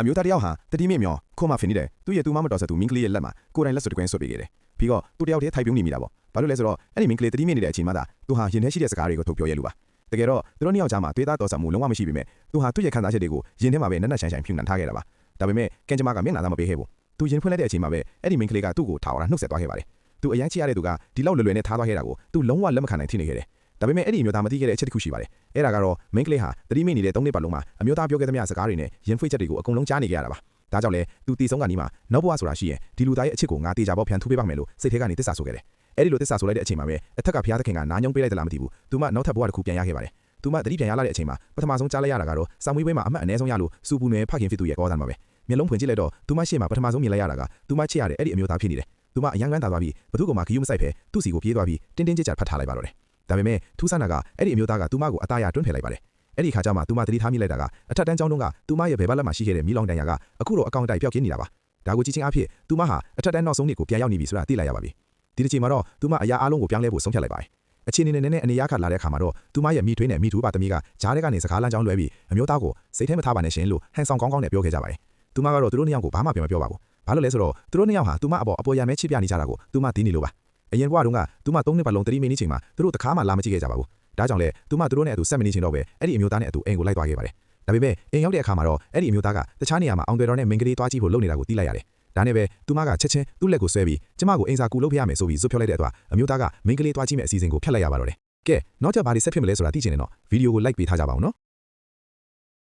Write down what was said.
အမျိုးသားတယောက်ဟာတတိမြင့်မြော်ခုမှဖြစ်နေတယ်သူ့ရဲ့သူမမတော်ဆက်သူမင်းကလေးရဲ့လက်မှာကိုယ်တိုင်လက်စွပ်တကွင်းဆွတ်ပေးခဲ့တယ်ပြီးတော့သူတယောက်တည်းထိုက်ပြုံးနေမိတာပေါ့ဘာလို့လဲဆိုတော့အဲ့ဒီမင်းကလေးတတိမြင့်နေတဲ့အချိန်မှသာသူဟာရင်ထဲရှိတဲ့စကားတွေကိုထုတ်ပြောရဲလို့ပါတကယ်တော့သူတို့နှစ်ယောက်ကြားမှာတွေ့တာတော်ဆက်မှုလုံးဝမရှိပေမဲ့သူဟာသူ့ရဲ့ခံစားချက်တွေကိုရင်ထဲမှာပဲနက်နက်ရှိုင်ရှိုင်ဖြူနှံထားခဲ့တာပါဒါပေမဲ့ကင်ဂျမာကမျက်နှာသားမပေးခဲ့ဘူးသူရင်ဖွင့်လိုက်တဲ့အချိန်မှာပဲအဲ့ဒီမင်းကလေးကသူ့ကိုထားအောင်နှုတ်ဆက်သွားခဲ့ပါတယ်သူအရန်ချရတဲ့သူကဒီလောက်လွယ်လွယ်နဲ့ထားသွားခဲ့တာကိုသူလုံးဝလက်မခံနိုင်ထိနေခဲ့တယ်ဒါပေမဲ့အဲ့ဒီမျိုးသားမသိခဲ့တဲ့အချက်တစ်ခုရှိပါတယ်အဲ့ဒါကတော့မင်းကလေးဟာတတိမိနေတဲ့၃နှစ်ပတ်လုံးမှာအမျိုးသားပြောခဲ့သမျှစကားတွေနဲ့ရင်ဖွင့်ချက်တွေကိုအကုန်လုံးကြားနေကြရတာပါဒါကြောင့်လေသူတီဆုံးကနီးမှာနောက်ဘဝဆိုတာရှိရင်ဒီလူသားရဲ့အချစ်ကိုငါတေချာပေါက်ဖြန်ထိုးပေးပါမယ်လို့စိတ်ထဲကနေတစ္ဆာဆိုခဲ့တယ်အဲ့ဒီလိုတစ္ဆာဆိုလိုက်တဲ့အချိန်မှာပဲအထက်ကဘုရားသခင်ကနားညုံပေးလိုက်သလားမသိဘူးသူမနောက်ထပ်ဘဝတစ်ခုပြန်ရခဲ့ပါတယ်သူမတတိပြန်ရလာတဲ့အချိန်မှာပထမဆုံးကြားလိုက်ရတာကတော့စာမွေးပွဲမှာအမှတ်အနည်းဆုံးရလို့စူပူနယ်ဖခင်ဖြစ်သူရဲ့ကောသံပါပဲမျက်လုံးဖွင့်ကြည့်လိုက်တော့သူမရှေ့မှာပထမဆုံးမြင်လိုက်ရတာကသူမချစ်ရတဲ့အဲ့ဒီအမျိုးသားဖြစ်နေတယ်သူမအယံကန်းသာသွားပြီးဘသူကမှခယူးမဆိုင်ဖဲသူ့စီကိုပြေးသွားပြီးတင်းတင်းကြပ်ကြပ်ဖတ်ထားလိုက်ပါတော့တယ်ဒါပေမဲ့ထူးဆန်းတာကအဲ့ဒီအမျိုးသားကသူမကိုအသားရတွန်းဖယ်လိုက်ပါတယ်အဲ့ဒီခါကျမှသူမတတိထားမိလိုက်တာကအထက်တန်းကျောင်းတုန်းကသူမရဲ့ဘယ်ဘက်လက်မှာရှိခဲ့တဲ့မီးလောင်တန်ရာကအခုတော့အကောင့်တိုက်ပျောက်ကင်းနေတာပါဒါကိုကြည့်ချင်းအဖြစ်သူမဟာအထက်တန်းနောက်ဆုံးနှစ်ကိုပြန်ရောက်နေပြီဆိုတာသိလိုက်ရပါပြီဒီတစ်ချိန်မှာတော့သူမအရာအလုံးကိုပြောင်းလဲဖို့ဆုံးဖြတ်လိုက်ပါတယ်အခြေအနေနဲ့အနေရခလာတဲ့အခါမှာတော့သူမရဲ့မိထွေးနဲ့မိထူးပါသမီးကဂျားတဲ့ကနေစကားလမ်းကြောင်းလွဲပြီးအမျိုးသားကိုစိတ်ထဲမထားပါနဲ့ရှင်လို့ဟန်ဆောင်ကောင်းကောင်းနဲ့ပြောခဲ့ကြပါတယ်သူမကတော့သူတို့နှစ်ယောက်ကိုဘာမှပြန်မပြောပါဘူးဘာလို့လဲဆိုတော့သူတို့နှစ်ယောက်ဟာသူမအပေါ်ရမဲချစ်ပြနေကြတာကိုသူမသိနေလို့ပါအရင်ဘဝတုန်းကသူမ၃နှစ်ပတ်လုံးတတိမိနစ်ချိန်မှာသူတို့တခါမှလာမကြည့်ခဲ့ကြပါဘူးဒါကြောင့်လေသူမသူတို့နဲ့အတူ7မိနစ်ချိန်တော့ပဲအဲ့ဒီအမျိုးသားနဲ့အတူအိမ်ကိုလိုက်သွားခဲ့ပါတယ်ဒါပေမဲ့အိမ်ရောက်တဲ့အခါမှာတော့အဲ့ဒီအမျိုးသားကတခြားနေရာမှာအောင်တွေတော်နဲ့မင်္ဂလေးသွားကြည့်ဖို့လုပ်နေတာကိုသိလိုက်ရတယ်ဒါနဲ့ပဲသူမကချက်ချင်းသူ့လက်ကိုဆွဲပြီးကျမကိုအိမ်စာကူလုပ်ပြရမယ်ဆိုပြီးဇွတ်ဖြောလိုက်တဲ့အတွက်အမျိုးသားကမင်္ဂလေးသွားကြည့်မဲ့အစီအစဉ်ကိုဖျက်လိုက်ရပါတော့တယ်ကဲနောက်ကျဘာတွေဆက်ဖြစ်မလဲဆိုတာသိချင်တယ်တော့ဗီဒီယိုကို like ပေးထားကြပါဦးနော်